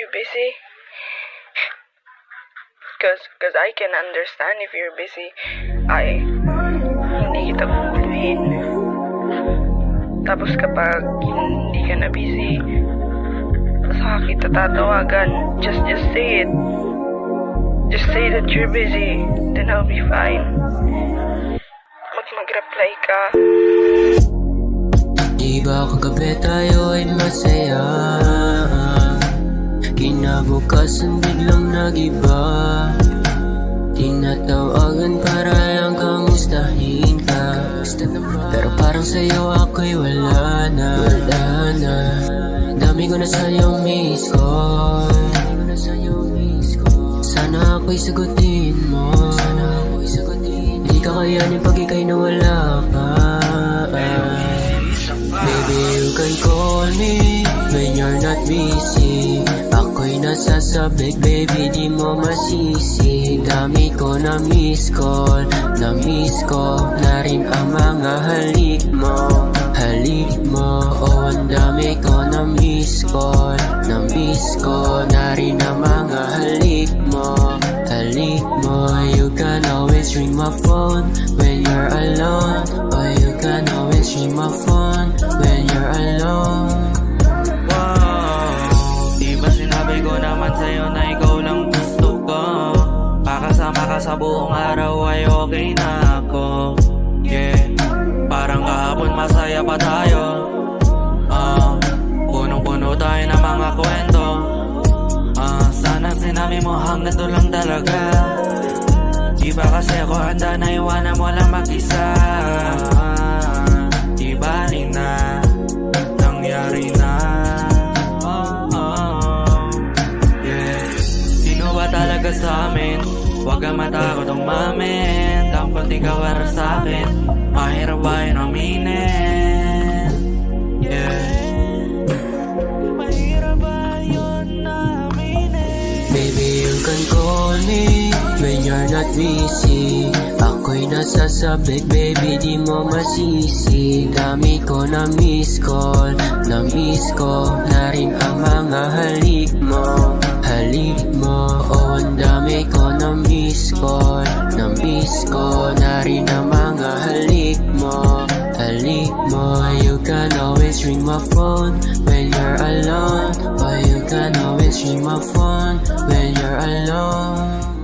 you busy? Cause I can understand if you're busy. Hindi kita guguluhin. Tapos kapag hindi ka na busy, saka kita tatawagan. Just say it. Just say that you're busy. Then I'll be fine. Mag-reply ka. Di ba kagabi tayo ay masaya? Kinabukasan biglang nag-iba. Tinatawagan para lang kamustahin ka. Pero parang sa'yo ako'y wala na. Dami ko na sa'yo miss call. Sana ako'y sagutin mo. Di ka kayanin pag ika'y nawala ka. Baby, you can call me when you're not busy. Ako'y nasasabik, baby, di mo masisi. Dami ko na miss call, na rin ang mga halik mo. Oh, ang dami ko na miss call, na rin ang mga halik mo. You can always ring my phone when you're alone. Oh, you can always ring my phone when you're alone. Wow, di ba sinabi ko naman sa'yo na ikaw lang gusto ko? Kakasama ka sa buong araw ay okay na ako. Yeah, parang kahapon masaya pa tayo. Punong-puno tayo ng mga kwento. Sana sinabi mo hanggang doon lang talaga. Di ba kasi ako handa na iwanan mo lang mag-isa. Di ba rin na nangyari na. Yeah, sino ba talaga sa amin? Huwag kang matakot umamin. Dapat ikaw para sa akin. Mahirap ba yun aminin? Yeah, mahirap ba yun aminin? Baby, you can call me when you're not busy. Ako'y nasasabik, baby, di mo masisi. Dami ko na miss call, na rin ang mga halik mo. Oh, ang dami ko na miss call, na rin ang mga halik mo. You can always ring my phone when you're alone. Oh, you can always ring my phone when you're alone.